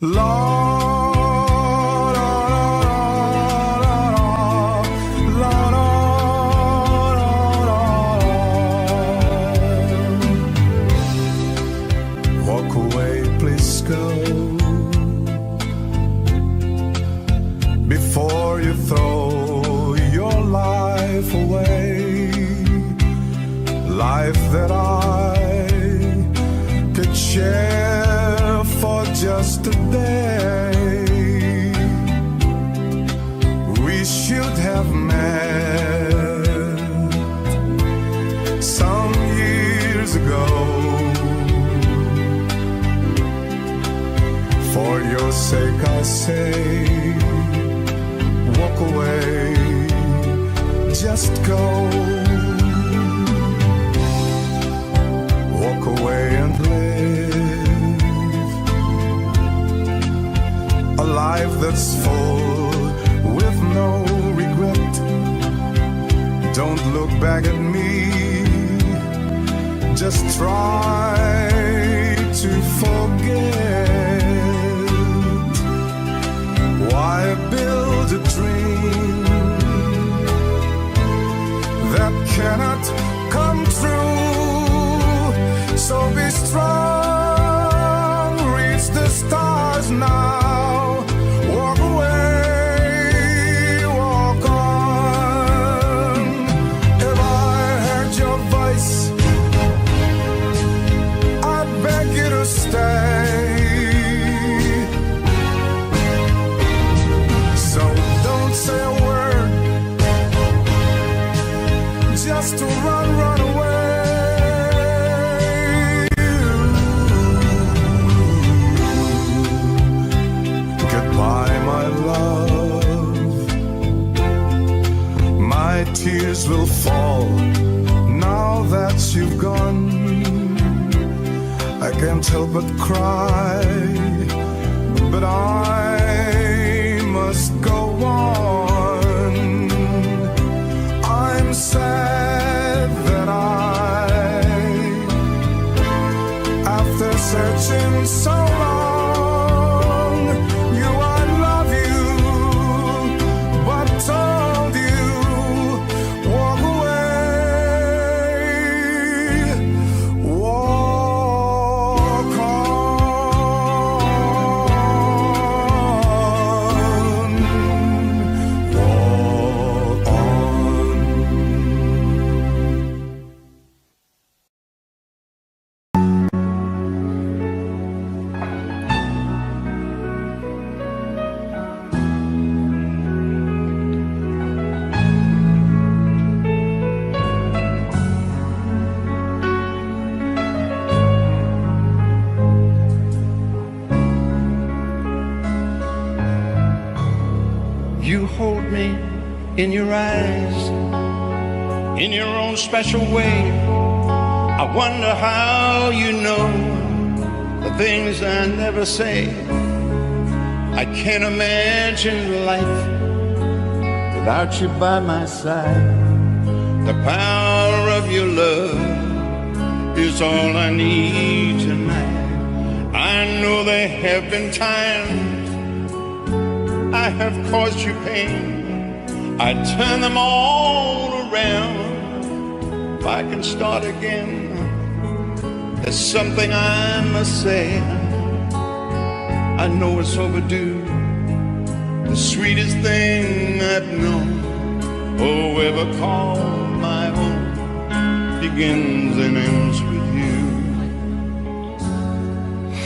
Lord, walk away, please go before you throw your life away. Life that I could share for just a day. We should have met some years ago. For your sake I say, walk away, just go. Walk away and live a life that's full with no regret. Don't look back at me, just try to forget. Why build a dream that cannot come true? So be strong, reach the stars now. Walk away, walk on. If I heard your voice, I beg you to stay. So don't say a word, just to run away. My tears will fall now that you've gone. I can't help but cry, but I must go on. I'm sad that after searching so long, knew I love you, but told you walk away, walk on, walk on. You hold me in your eyes, in your own special way. I wonder how you know the things I never say. I can't imagine life without you by my side. The power of your love is all I need tonight. I know there have been times I have caused you pain. I turn them all around. If I can start again, there's something I must say. I know it's overdue. The sweetest thing I've known, oh, ever called my own, begins and ends with you.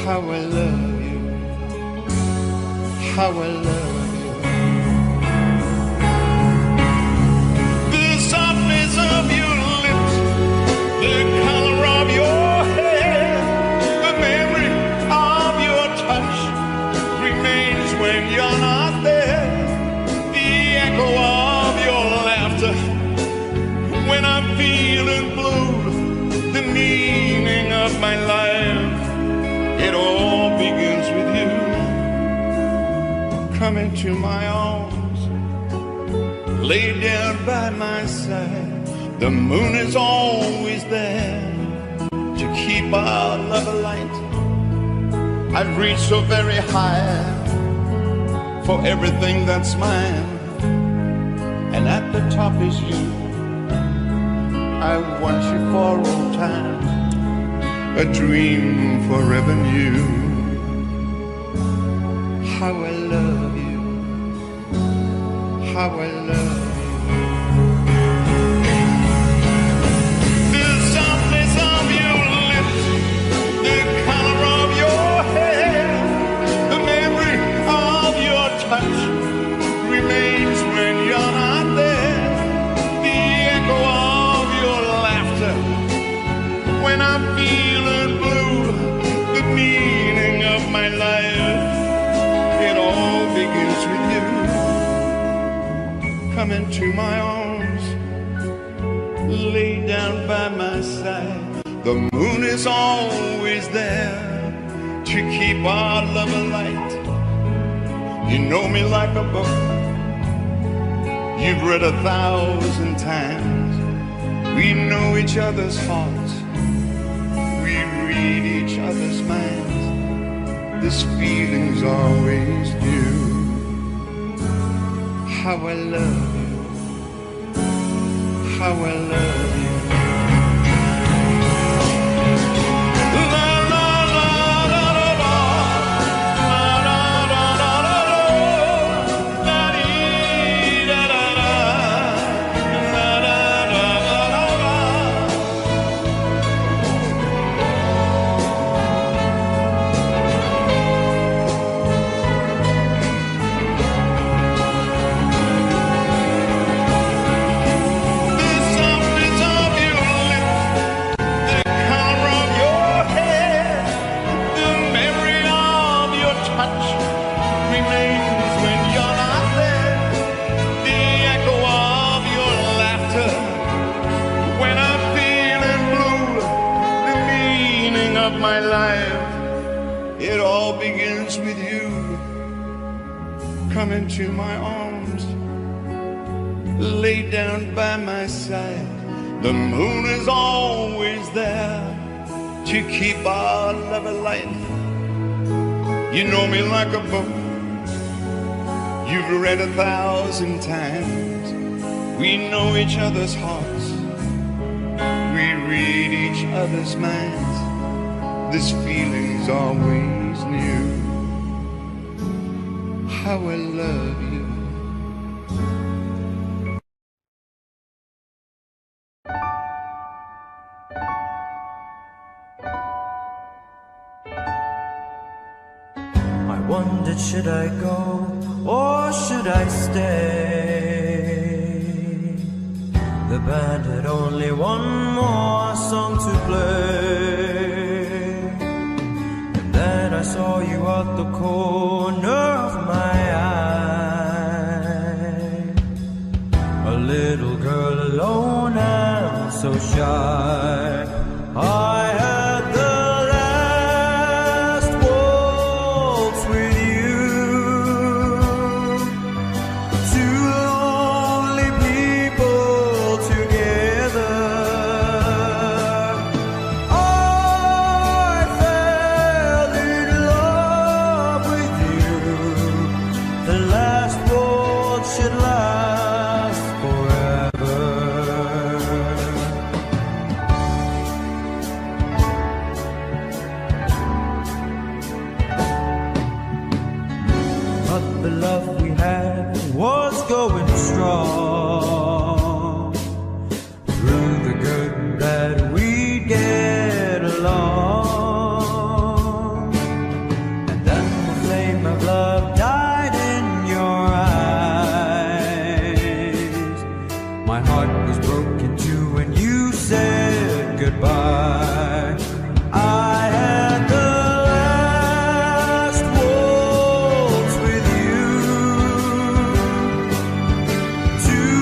How I love you, how I love you. The softness of your lips, the color of your hair, the memory of your touch remains when you're not there. The echo of your laughter when I'm feeling blue, the meaning of my life, it all begins with you. Come into my arms, lay down by my side. The moon is always there to keep our love alight. I've reached so very high for everything that's mine, and at the top is you. I want you for all time, a dream forever new. How I love you, how I love you. The softness of your lips, the color of your hair, the memory of your touch remains when you're not there. The echo of your laughter when I'm feeling blue, the meaning of my life, it all begins with you. Come into my arms, lay down by my side. The moon is always there to keep our love alight. You know me like a book you've read 1,000 times. We know each other's hearts, we read each other's minds. This feeling's always new. How I love you, how I love you. My life, it all begins with you. Come into my arms, lay down by my side. The moon is always there to keep our love alight. You know me like a book you've read 1,000 times. We know each other's hearts, we read each other's minds. This feeling's always new. How I love you. I wondered, should I go or should I stay? The band had only one more song to play. Then I saw you at the corner of my eye, a little girl alone and so shy. I had the last waltz with you, two lonely people together. Should last forever. But the love we had was going strong. Through the good and bad we'd get along. And then the flame of love died in your eyes. My heart was broken too when you said goodbye. I had the last waltz with you, two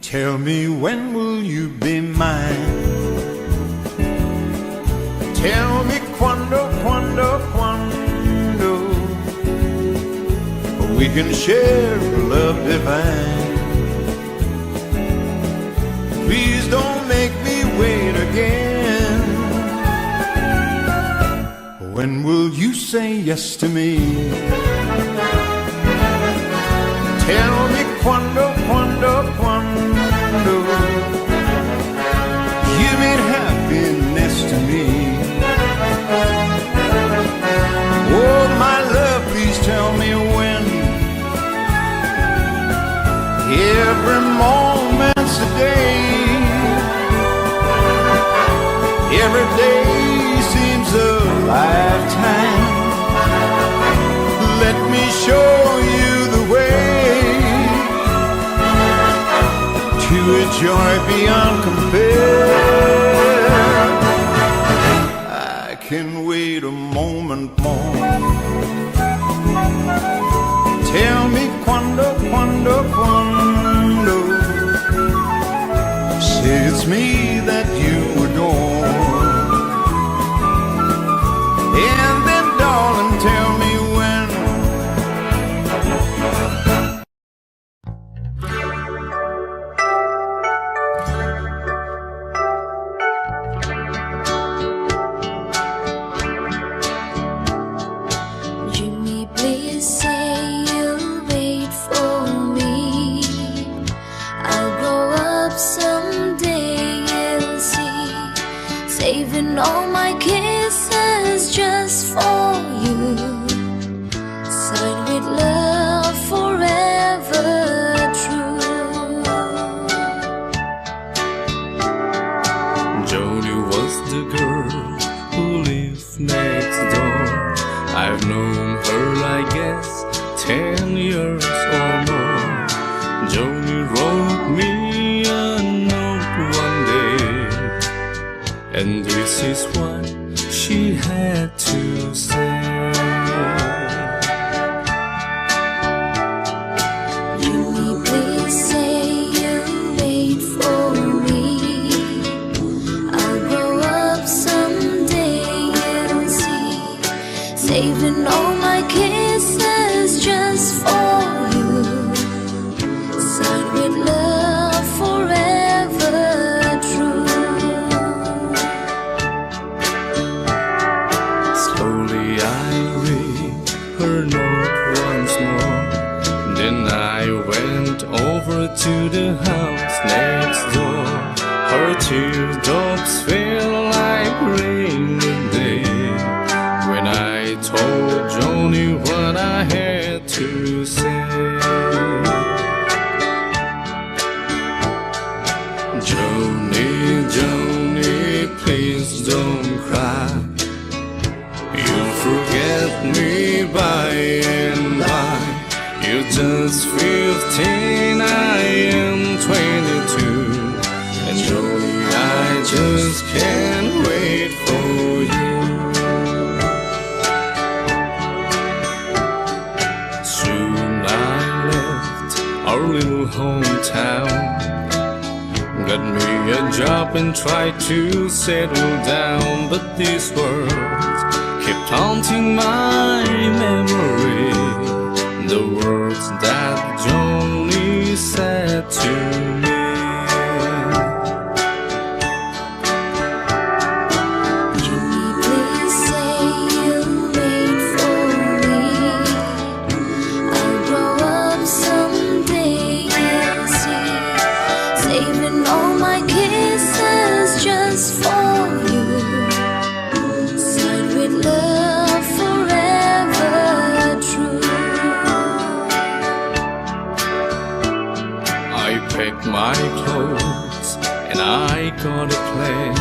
Tell me, when will you be mine? Tell me quando, quando, quando we can share love divine. Please don't make me wait again. When will you say yes to me? Tell me quando, quando, quando you mean happiness to me. Oh, my love, please tell me when. Every moment's a day. Every day seems a lifetime. Let me show you the way to a joy beyond compare. I can wait a moment more. Tell me quando, quando, quando. Say it's me that you adore. And then, darling, tell me when. Jimmy, please say you'll wait for me. I'll grow up someday, you'll see. Saving all my kisses just for you. Signed with love forever true. Jody was the girl who lived next door. I've known her, I guess, 10 years or more. Jody wrote me a note one day, and this is what she had to say. Jimmy, please say you'll wait for me. I'll grow up someday, you'll see. Saving all my kisses just for you. Signed with love forever true. Slowly I read her note once more. Then I went over to the house next door. Her teardrops fell like rain today when I told Joni what I had to say. Joni, Joni, please don't cry. You'll forget me by and by. You're just 15, I am 22. And Joni, I just can't wait for you. Soon I left our little hometown. Got me a job and tried to settle down, but these words kept haunting my memory. The words that Joni said to me. Jimmy, please say you'll wait for me. I'll grow up someday, you'll see. Saving all my kisses just for you. Signed with love forever true. I packed my clothes and I got a plan.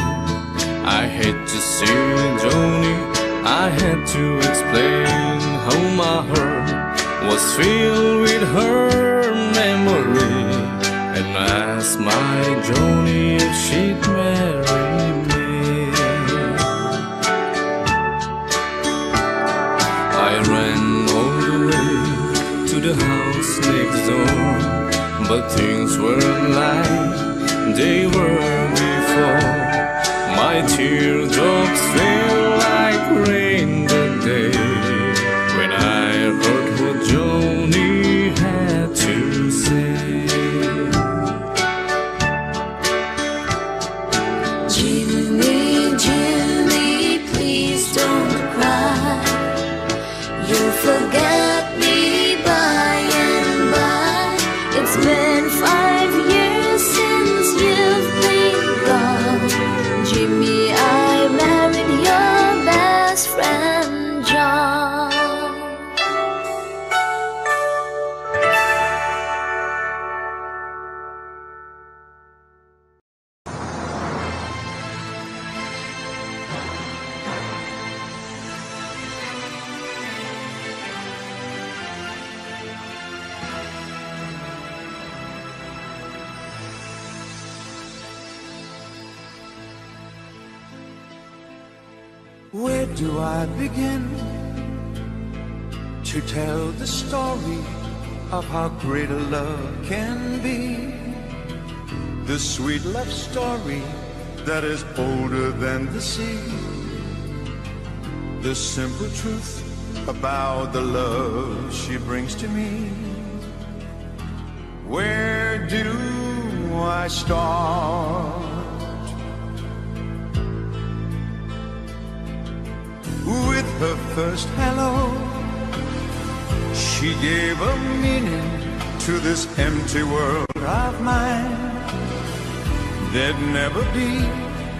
I had to see Joni, I had to explain how my heart was filled with her memory, and asked my Joni if she'd marry me. I ran all the way to the house next door. but things weren't like they were before. My teardrops feel like rain that day when I heard what Joni had to say. Jimmy, Jimmy, please don't cry. You'll forget me by and by. It's been 5 years since you've been gone. Jimmy, I married your best friend, John. Where do I begin to tell the story of how great a love can be? The sweet love story that is older than the sea. The simple truth about the love she brings to me. Where do I start? With her first hello, she gave a meaning to this empty world of mine. There'd never be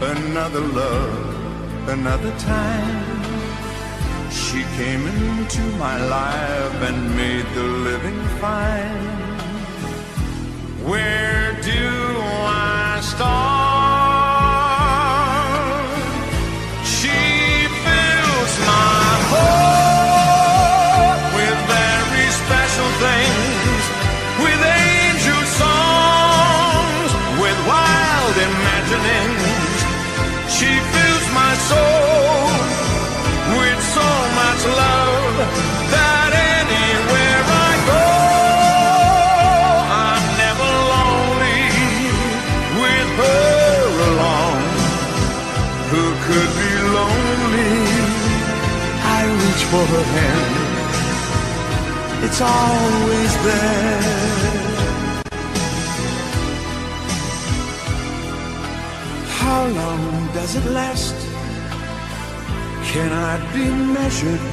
another love, another time. She came into my life and made the living fine. Where do I start? She fills my heart with very special things, with angel songs, with wild imaginings. She fills my soul with so much love that anywhere I go, I'm never lonely with her along. Who could be lonely? I reach for her hand, it's always there. How long does it last? Cannot be measured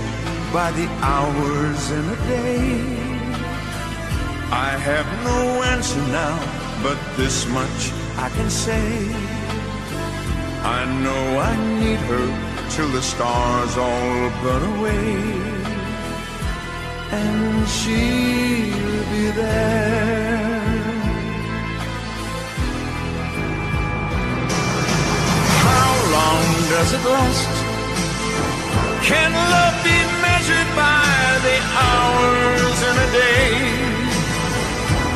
by the hours in a day. I have no answer now, but this much I can say. I know I need her till the stars all burn away, and she'll be there. How long does it last? Can love be measured by the hours in a day?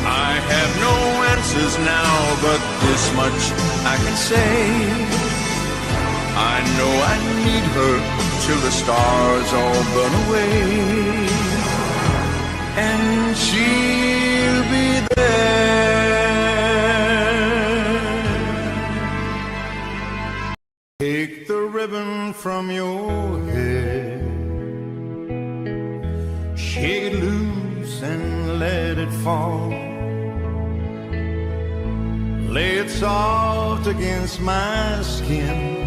I have no answers now, but this much I can say. I know I need her till the stars all burn away, and she'll be there. Take the ribbon from your head, shake it loose and let it fall. Lay it soft against my skin,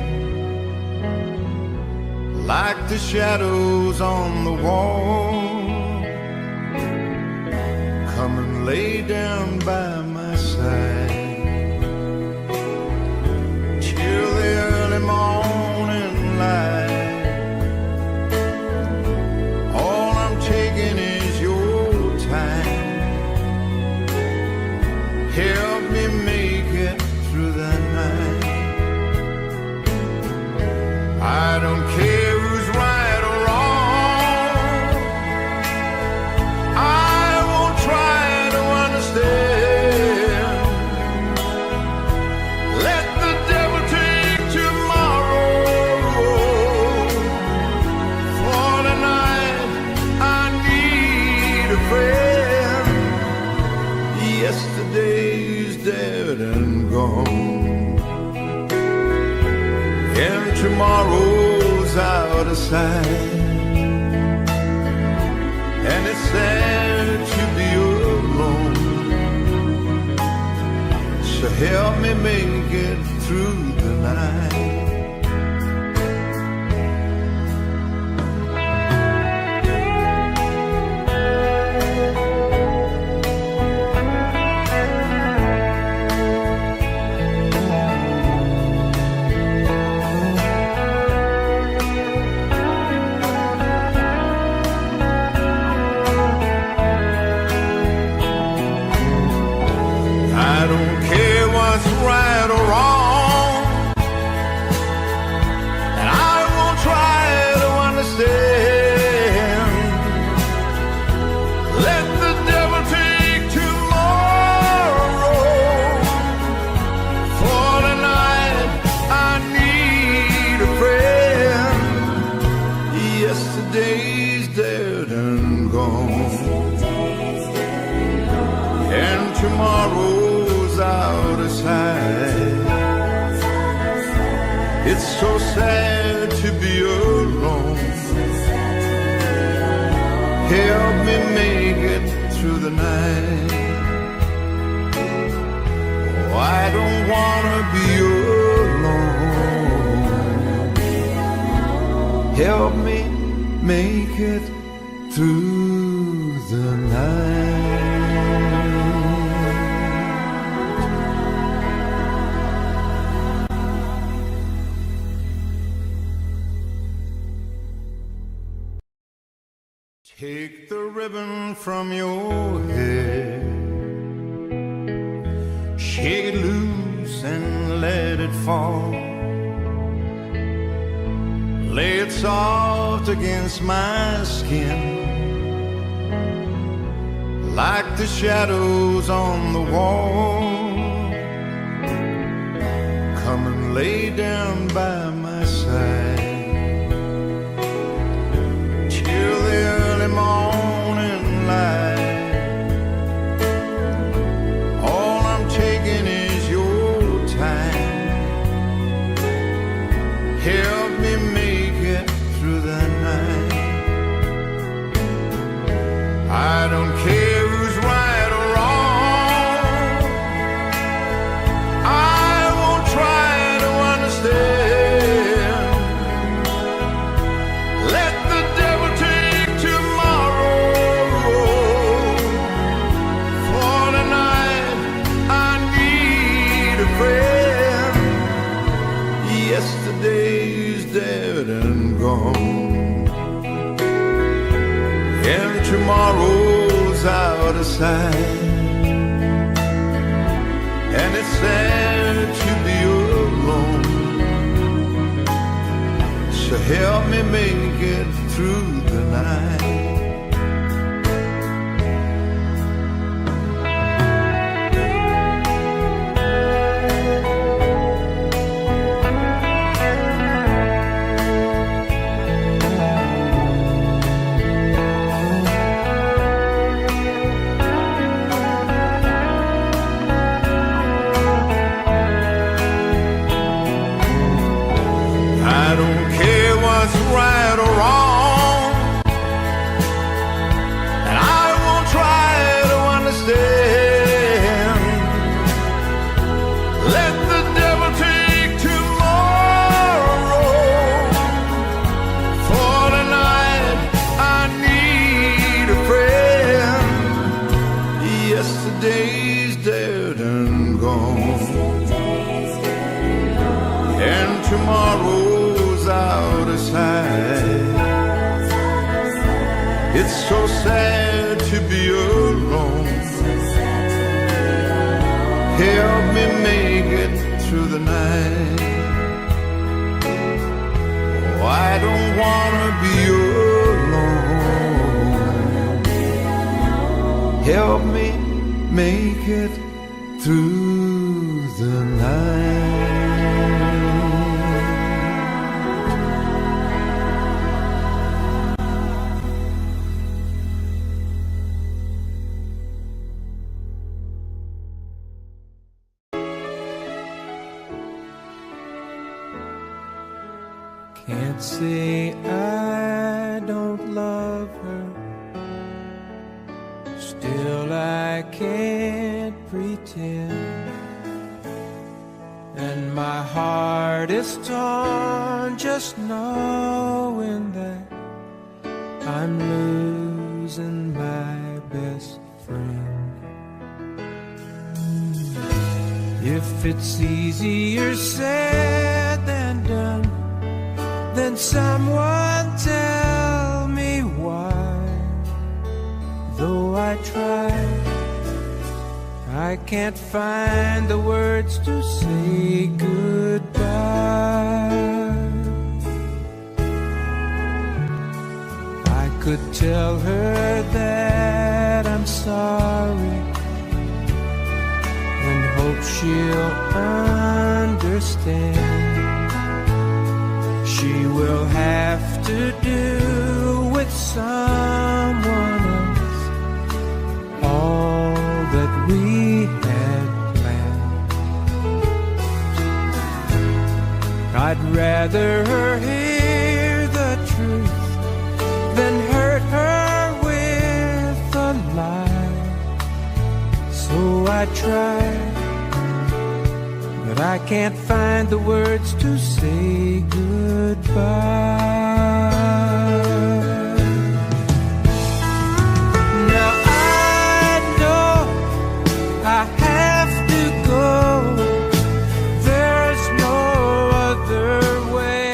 like the shadows on the wall. Come and lay down by my side till the early morning light. All I'm taking is your time. Help me make it through the night. I don't care who's right or wrong, I won't try to understand. Yesterday's dead and gone, and tomorrow's out of sight. And it's sad to be alone, so help me make it through the night. I don't care what's right or wrong, and I won't try to understand. Let the devil take tomorrow. For tonight I need a friend. Yesterday's dead and gone, and tomorrow's out of sight. It's so sad to be alone. Help me make it through the night. Oh, I don't wanna be alone. Help me make it through the night. Take the ribbon from your hair, shake it loose and let it fall. Lay it soft against my skin, like the shadows on the wall. Come and lay down by my side till the early morning light. All I'm taking is your time. Help me make it through the night. I don't care who's right or wrong, I won't try to understand. Let the devil take tomorrow. For tonight I need a friend. Yesterday's dead and gone, and tomorrow's out of sight. And it's sad to be alone, so help me make it through the night. I don't care what's right or wrong, and I won't try to understand. Let the devil take tomorrow. For tonight I need a friend. Yesterday's dead and gone, and tomorrow's out of sight. It's so sad to be alone. Help me make it through the night. Oh, I don't wanna be alone. Help me make it through the night. Can't say I don't love her. Still I can't pretend. And my heart is torn just knowing that I'm losing my best friend. If it's easier said than done, then someone tell me why. Though I try, I can't find the words to say goodbye. I could tell her that I'm sorry and hope she'll understand. She will have to do with someone else all that we had planned. I'd rather her hear the truth than hurt her with a lie. So I try, but I can't find the words to say goodbye. Now I know I have to go. There's no other way.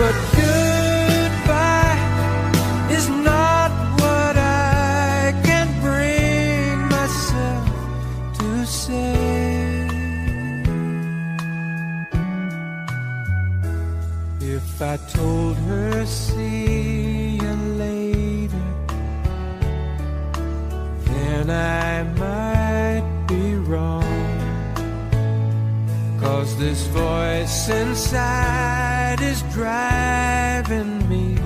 But goodbye is not what I can bring myself to say. If I told her see you later, then I might be wrong. 'Cause this voice inside is driving me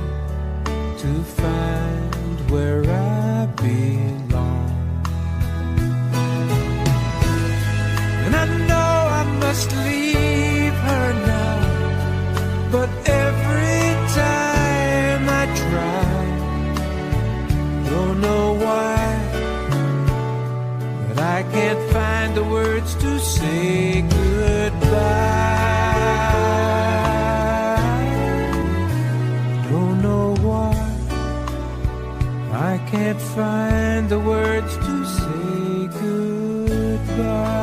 to find where I belong. And I know I must leave her now, but every time I try, don't know why, but I can't find the words to say goodbye. Don't know why, I can't find the words to say goodbye.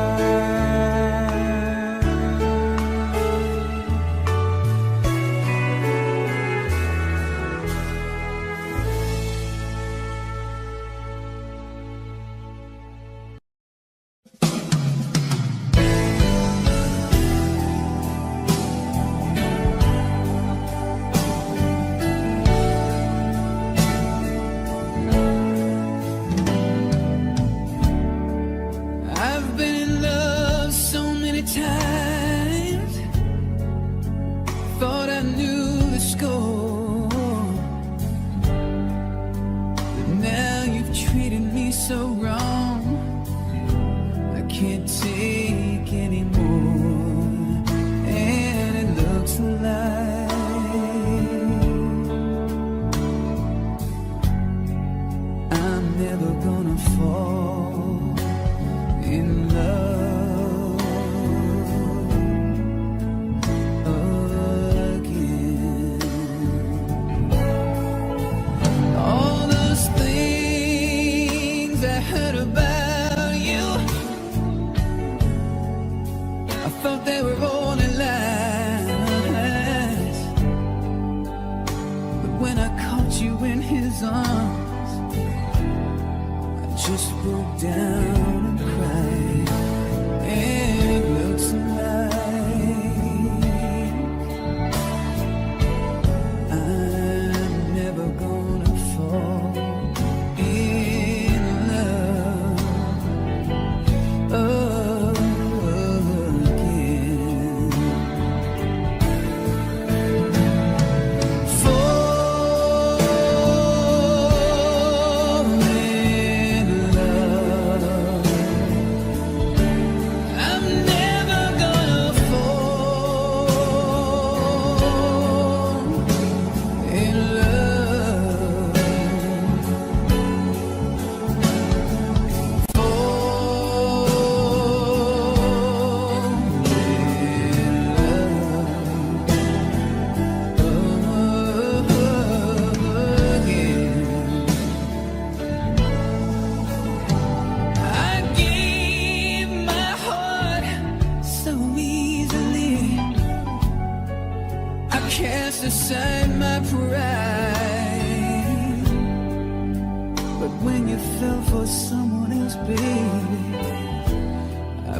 I've been in love so many times, thought I knew the score, but now you've treated me so wrong, I can't take anymore, and it looks like I'm never gonna fall in love again. All those things I heard about you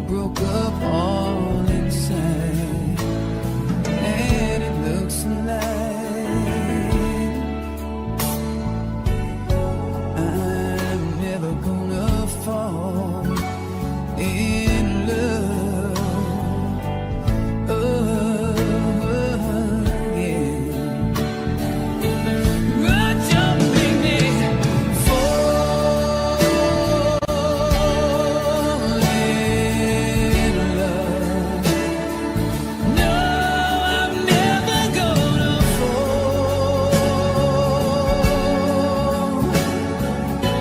broke up all inside, and it looks like I'm never gonna fall in love again. But don't make me fall in love. No, I'm never gonna fall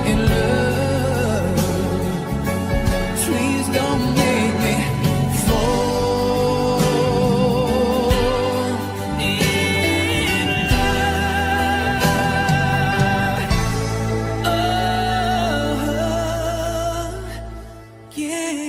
in love. Please don't make me fall in love again.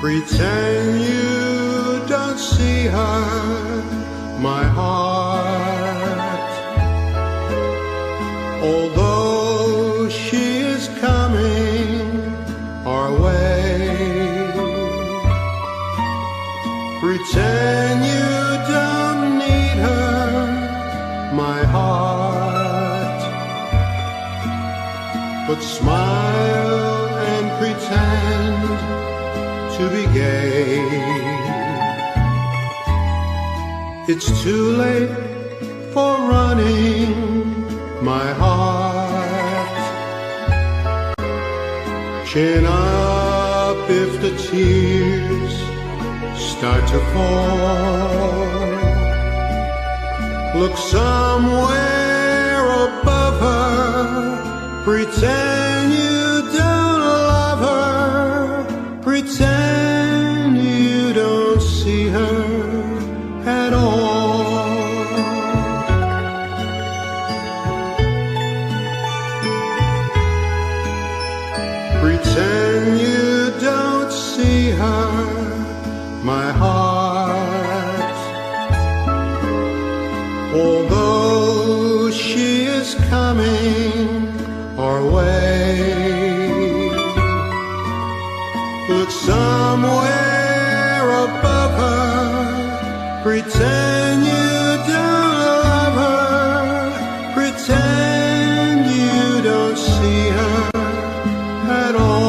Pretend you don't see her, my heart. Although she is coming our way, pretend you don't need her, my heart. But smile and pretend to be gay. It's too late for running, my heart. Chin up if the tears start to fall. Look somewhere above her, pretend you don't love her, pretend you don't see her at all. Pretend you don't see her, my heart. Although she is coming our way, look somewhere above her, pretend you don't love her, pretend you don't see her at all.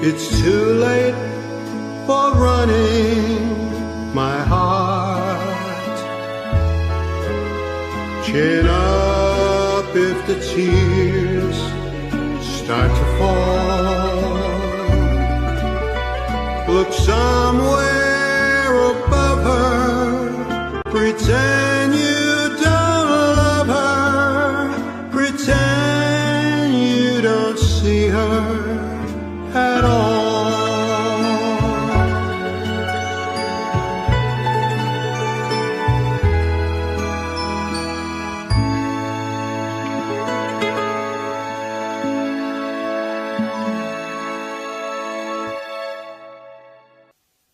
It's too late for running, my heart. Chin up if the tears start to fall. Look somewhere above her, pretend you don't love her, pretend you don't see her at all.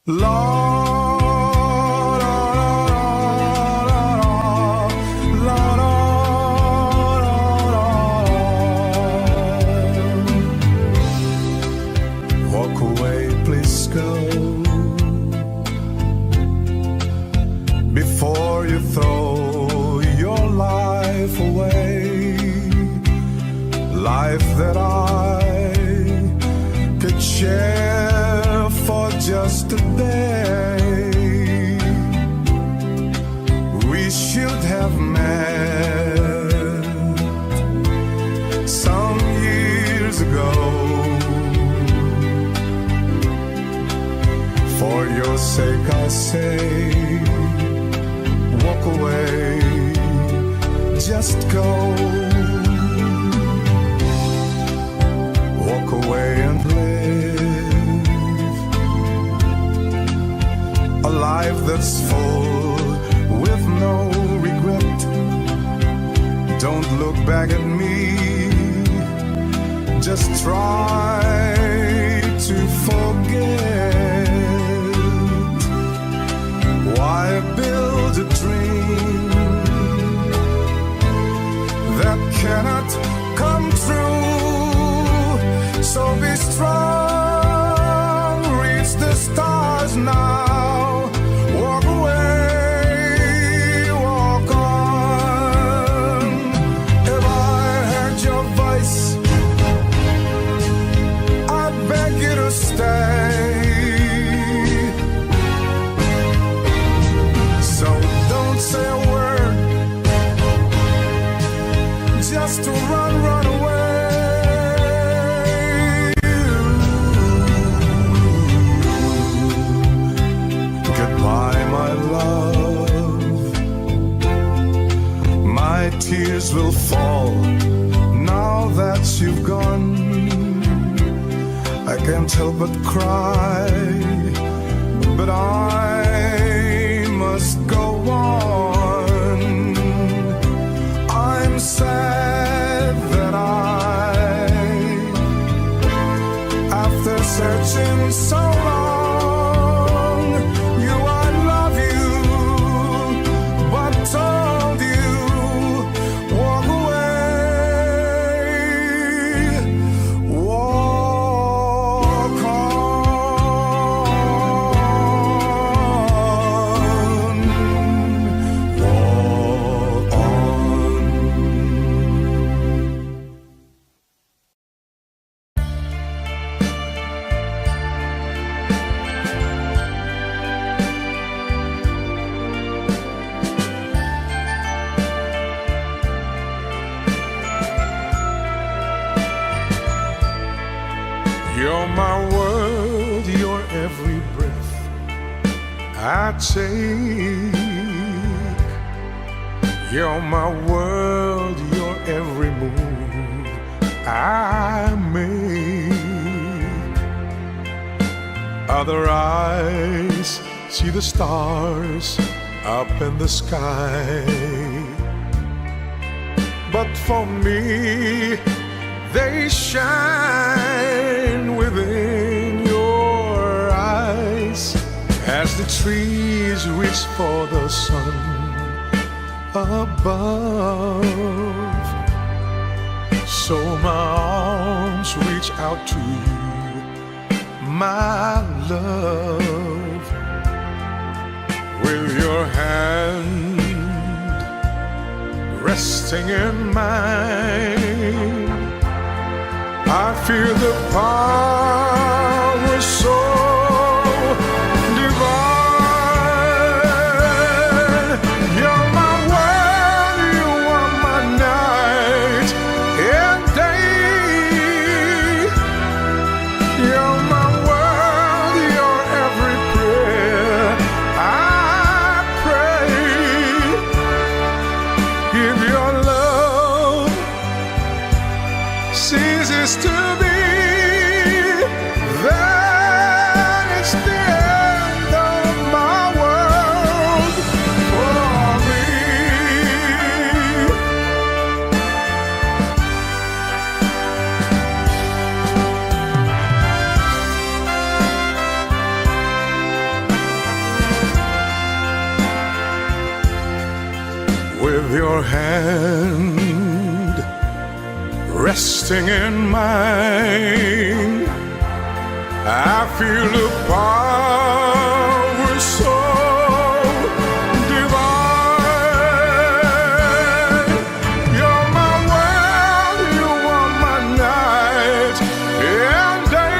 Lord, walk away, please go. yesterday. We should have met some years ago. For your sake I say, walk away, just go. Walk away and live a life that's full with no regret. Don't look back at me, just try to forget. Why build a dream that cannot come true? So be strong, reach the stars now. Walk away, walk on. If I heard your voice, I beg you to stay. So don't say a word, just to run away. Goodbye, my love. My tears will fall now that you've gone. I can't help but cry, but I must go on. I'm sad that after searching so long, I love you, but told you, walk away, walk on, walk on. You're my world, your every breath I take. You're my world, your every move I make. Other eyes see the stars up in the sky, but for me they shine within your eyes. As the trees reach for the sun above, so my arms reach out to you, my love. With your hand resting in mine, I feel the power so divine. You're my world, you are my night and day. You're my world, your every prayer I pray. If your love ceases to be, then it's the end of my world for me. With your hand resting in mine, I feel a power so divine. You're my world, you are my night and day.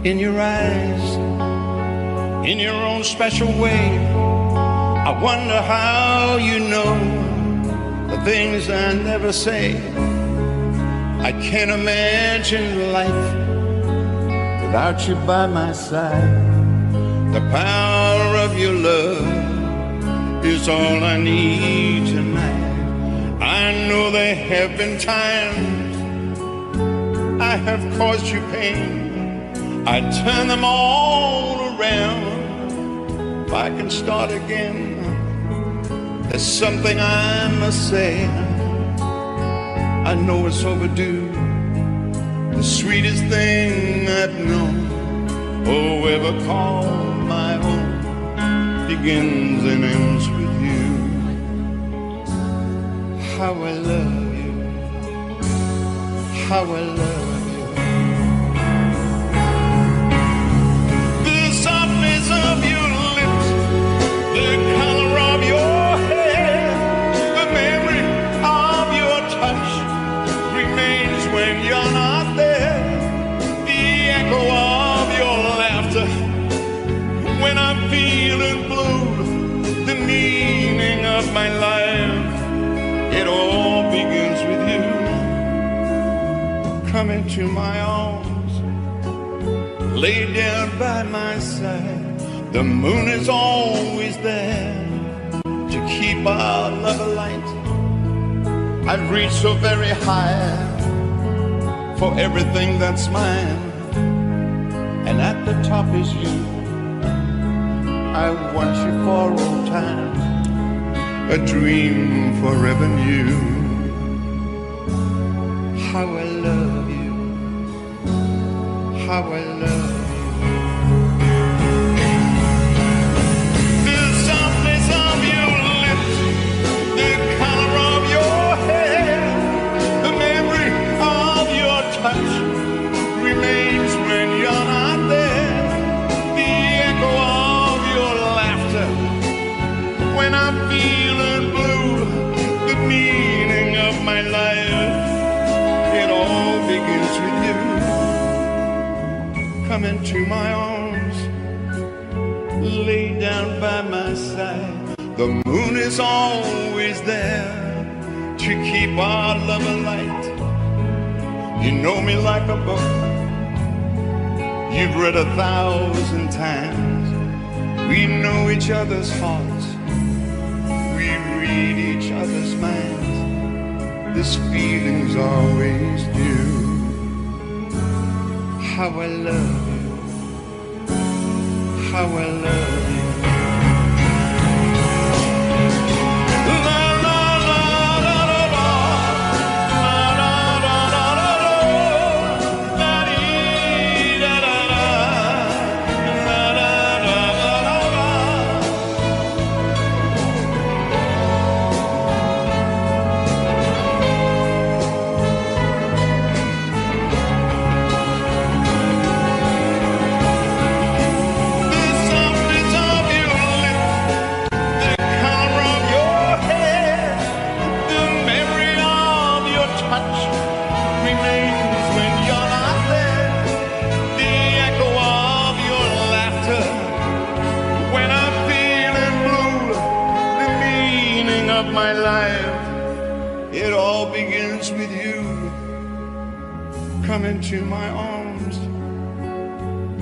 in your eyes, in your own special way. I wonder how you know the things I never say. I can't imagine life without you by my side. The power of your love is all I need tonight. I know there have been times I have caused you pain. I turn them all around. If I can start again, there's something I must say. I know it's overdue. The sweetest thing I've known, oh, ever called my own, begins and ends with you. How I love you, how I love you. The softness of your lips, the color of your hair, the memory of your touch remains when you're not there. The echo of your laughter when I'm feeling blue, the meaning of my life, it all begins with you. Come into my arms, lay down by my side. The moon is always there to keep our love alight. I've reached so very high for everything that's mine, and at the top is you. I want you for all time, a dream forever new. How I love you, how I love you. The softness of your lips, the color of your hair, the memory of your touch remains when you're not there. The echo of your laughter when I'm feeling blue, the meaning of my life, it all begins with you. Come into my arms, lay down by my side. The moon is always there to keep our love alight. You know me like a book you've read 1,000 times. We know each other's hearts, we read each other's minds. This feeling's always new. How I love you, how I love you. La la la la la la, la la la la la la, la dee da da da, la la la la la la. My life, it all begins with you. Come into my arms,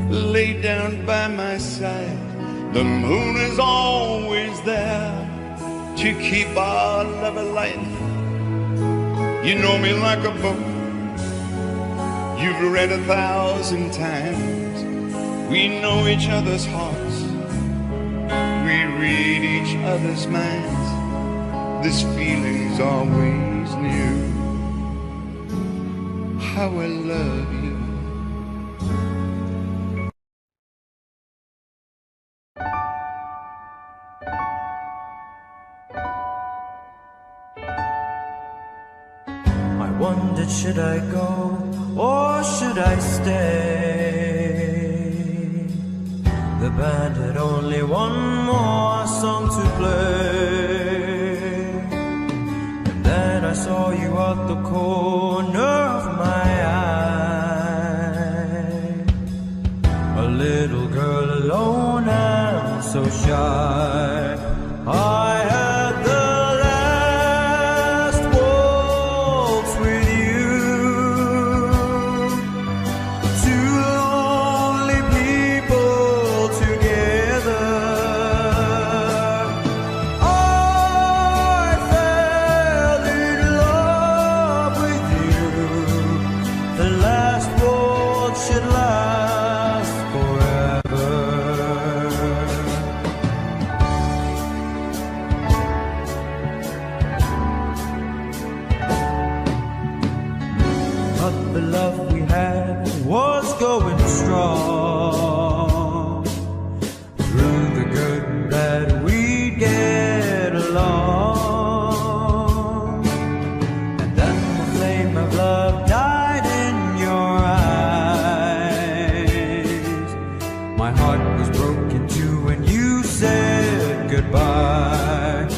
lay down by my side. The moon is always there to keep our love alive. You know me like a book you've read 1,000 times. We know each other's hearts, we read each other's minds. This feeling's always new. How I love you. I wondered, should I go or should I stay? The band had only one more song to play. I saw you at the corner of my eye. little girl alone and so shy. I had the last waltz with you. Two lonely people together. I fell in love with you. The last waltz should last forever. But the love we had was going strong. Through the good and bad we'd get along. And then the flame of love died in your eyes. My heart was broken too when you said goodbye.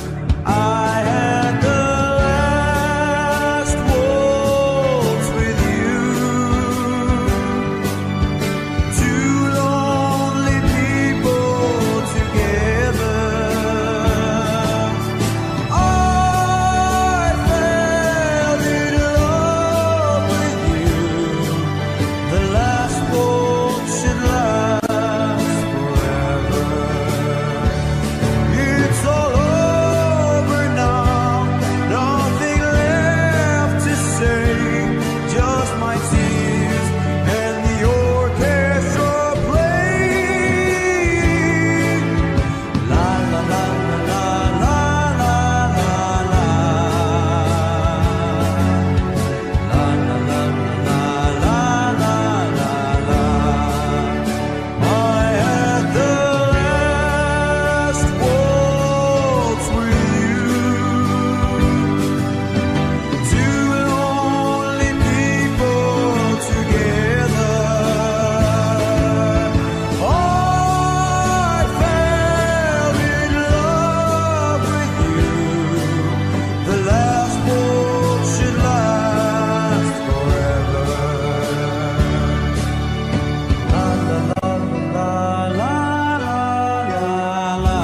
I had the last waltz with you. Two lonely people together. I fell in love with you. The last waltz should last forever. It's all over now, nothing left to say, just my tears and the orchestra playing. La la la la la la la la la la la la la la la la. I had the last waltz with you. Two lonely people together. I fell in love with you. The last waltz should last forever. La la la la la la la la.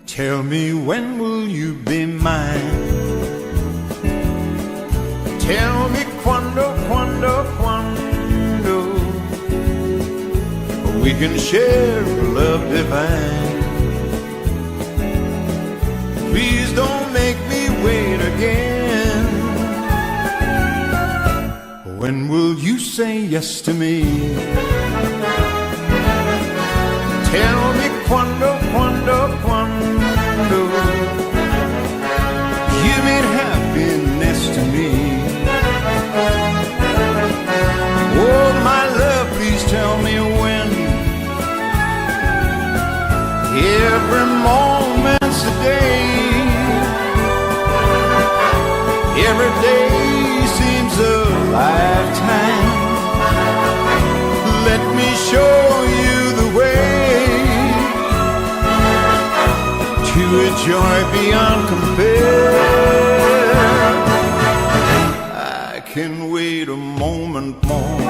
Tell me, when will you be mine? Tell me quando, quando, quando we can share love divine. Please don't make me wait again. When will you say yes to me? Tell me quando, quando, quando you mean happiness to me. Oh, my love, please tell me when. Every moment's a day. Every day seems a lifetime. Let me show you the way to a joy beyond compare. I can wait a moment more.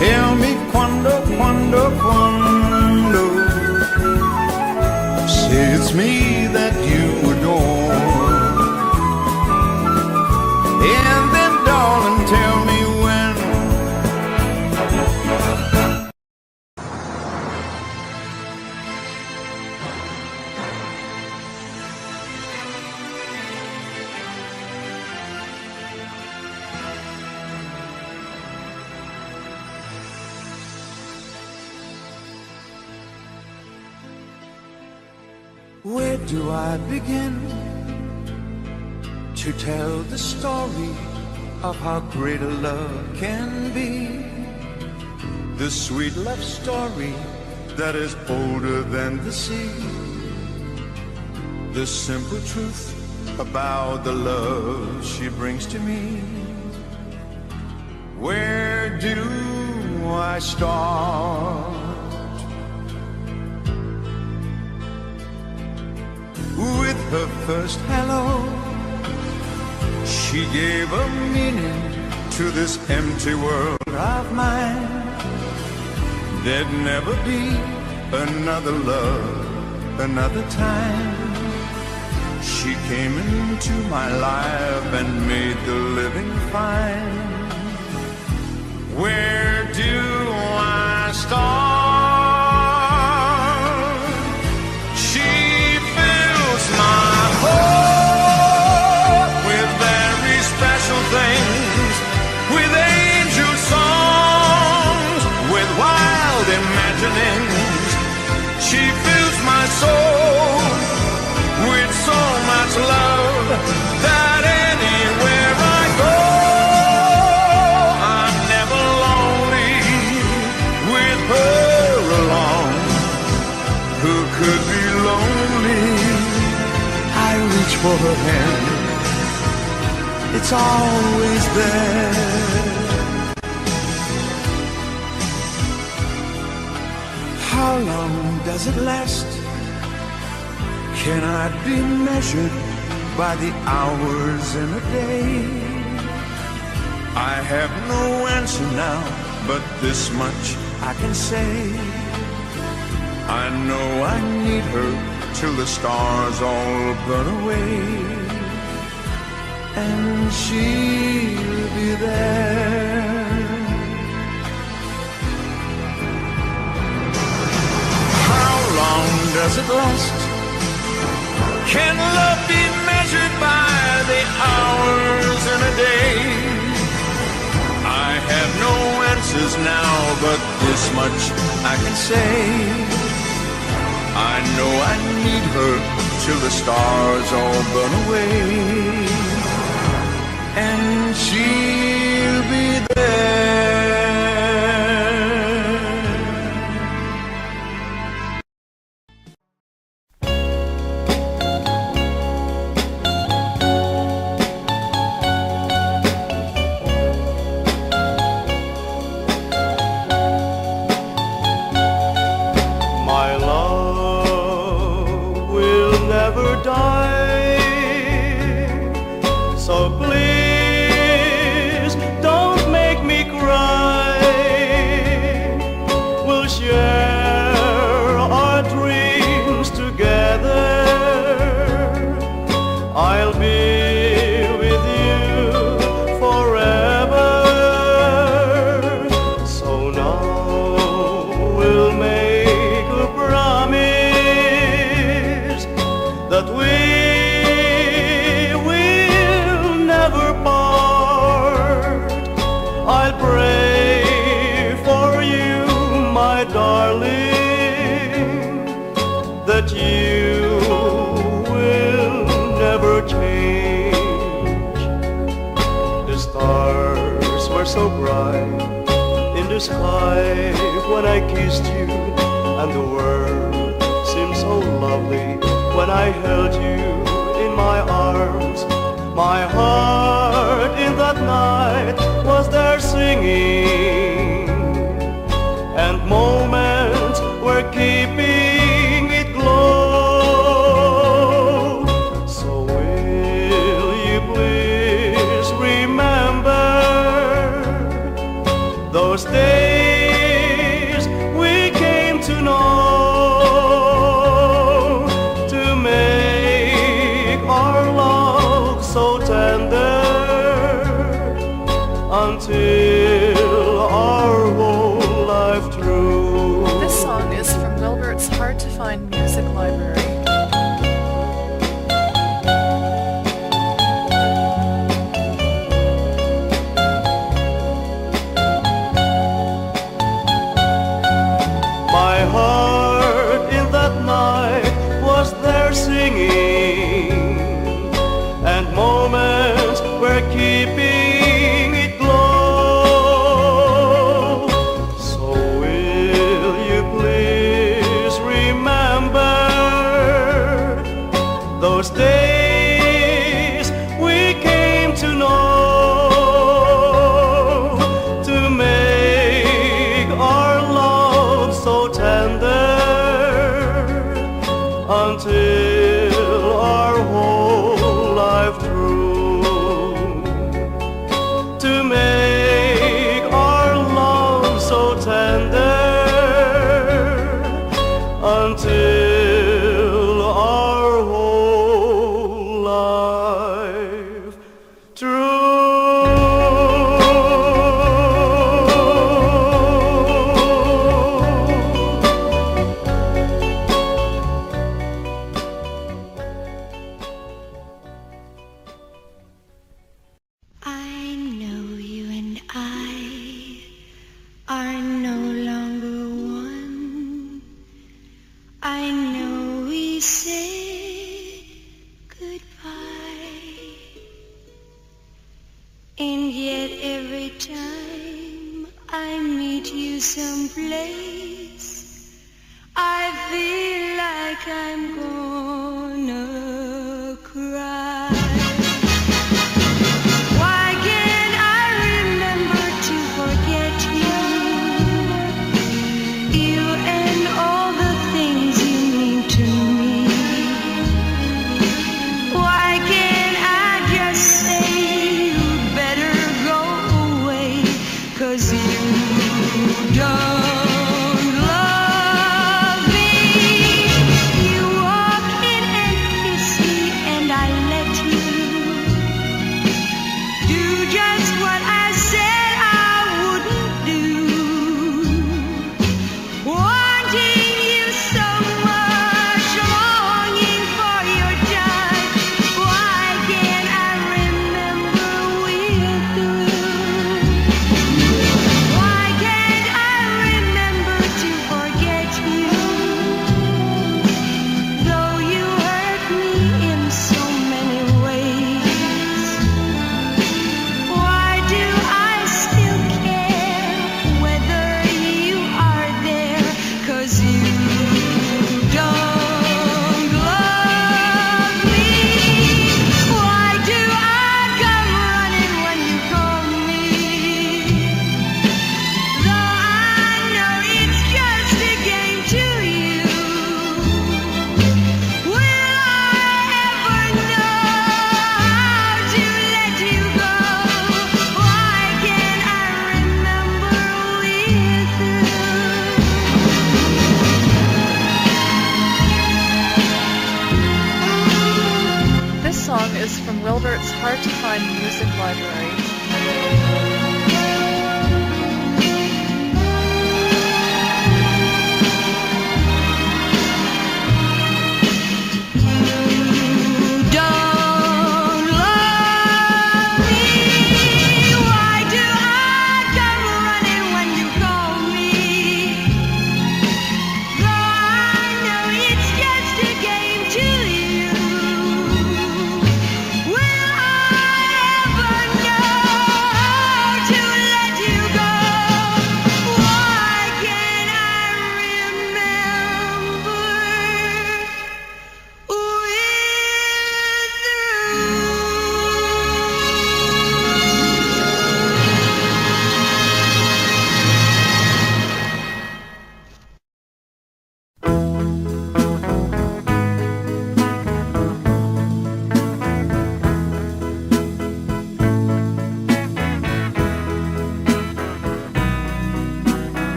Tell me quando, quando, quando. Say it's me that you adore. And then, darling, tell me when. Where do I begin to tell the story of how great a love can be? The sweet love story that is older than the sea. The simple truth about the love she brings to me. Where do I start? With her first hello, she gave a meaning to this empty world of mine. There'd never be another love, another time. She came into my life and made the living fine. Where do I start? She fills my heart with very special things, with angel songs, with wild imaginings. She fills my soul with so much love that anywhere I go, I'm never lonely with her along. Who could be lonely? I reach for her hand, it's always there. How long does it last? Cannot be measured by the hours in a day. I have no answer now, but this much I can say. I know I need her till the stars all burn away, and she'll be there. How long does it last? Can love be measured by the hours in a day? I have no answers now, but this much I can say. I know I need her till the stars all burn away, and she'll be there. So bright in the sky when I kissed you, and the world seemed so lovely when I held you in my arms. My heart in that night was there singing, and moments were keeping it glow. So will you please remember those days we came to know, to make our love so tender until our whole life through. This song is from Wilbert's Hard to Find Music Library. My heart in that night was there singing, and moments were keeping it glow. So will you please remember those days And yet every time I meet you someplace, I feel like I'm gonna cry. Why can't I remember to forget you? You and all the things you mean to me. Why can't I just say you'd better go away? 'Cause you don't love me. You walk in and kiss me and I let you do just what I said I wouldn't do. Wanting you so much, longing for your touch. Why can't I remember we're through? Why can't I remember to forget you? Though you hurt me in so many ways. Why do I still care whether you are there? 'Cause you don't love me. Why do I come running when you call me? Though I know it's just a game to you. Will I ever know how to let you go? Why can't I remember we're through? This song is from Wilbert's Hard to Find Music Library. Don't love me. Why do I come running when you call me? Though I know it's just a game to you. Will I ever know how to let you go? Why can't I remember we're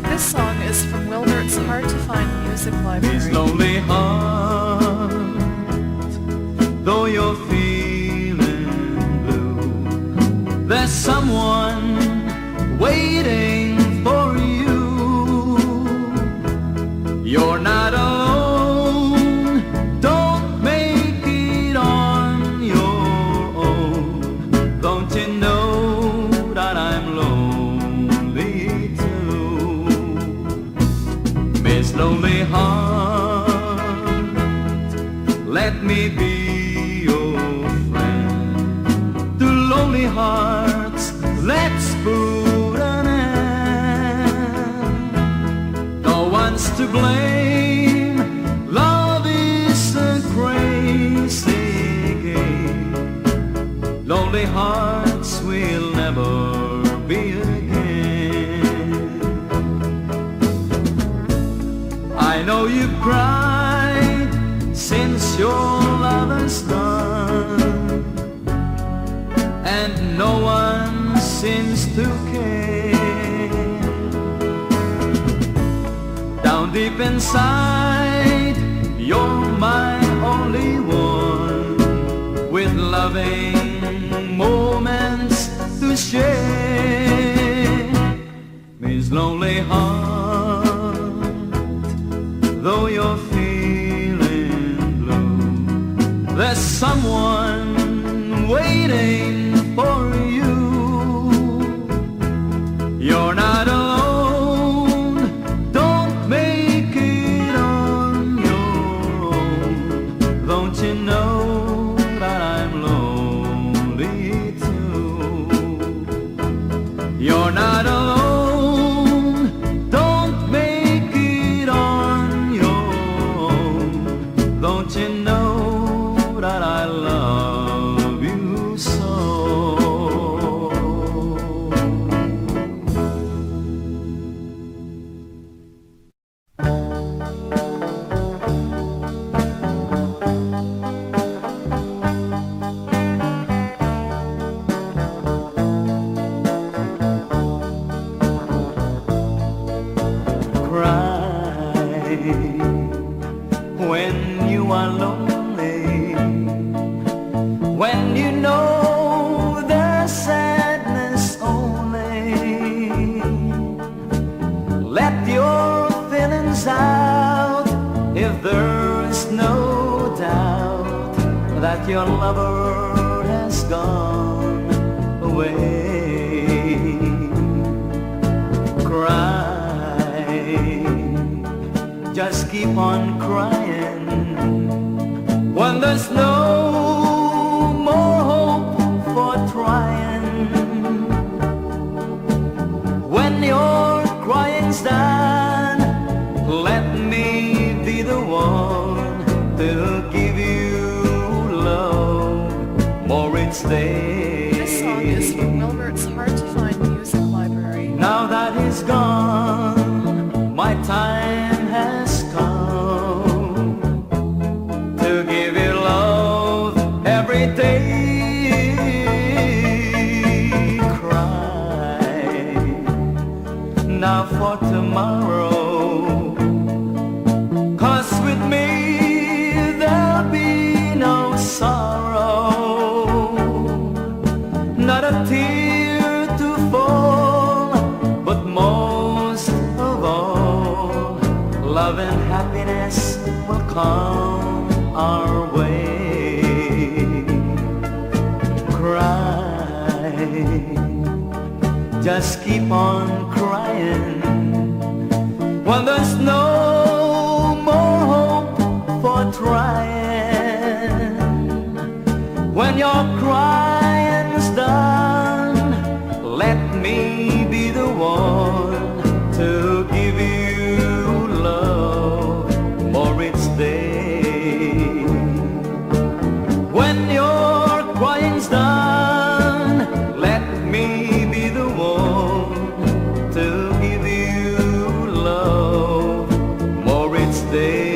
This song is from Wilbert's Hard to Find Music This Library. lonely heart, though you're feeling blue, there's someone waiting for you. You're not alone, don't make it on your own. Don't you know that I'm lonely too? Miss Lonely Heart, let me be your friend. To lonely hearts, let's put an end. No one's to blame, love is a crazy game. Lonely hearts will never be again. I know you cried since your lover's done, and no one seems to care. Down deep inside, you're my only one, with loving moments to share. Miss Lonely Heart, though you're feeling blue, there's someone waiting for you. You're not alone, don't make it on your own. Don't you know that I'm lonely? You're not alone, don't make it on your own. Don't you know that I love you so? When you are lonely, when you know there's sadness only, let your feelings out if there is no doubt that your lover has gone away. Cry, just keep on crying when there's no more hope for trying. When your crying's done, let me be the one to give you love more each day. This song is from Wilbert's Hard to Find Music Library. Now that he's gone, my time has come to give you love every day. Cry now for tomorrow, 'cause with me there'll be no sorrow, not a tear to fall, but most of all, love and happiness will come our way. Cry, just keep on crying when there's no more hope for trying. When your crying's done, let me be the one to give you love more each day. When your crying's done, let me be the one to give you love more each day.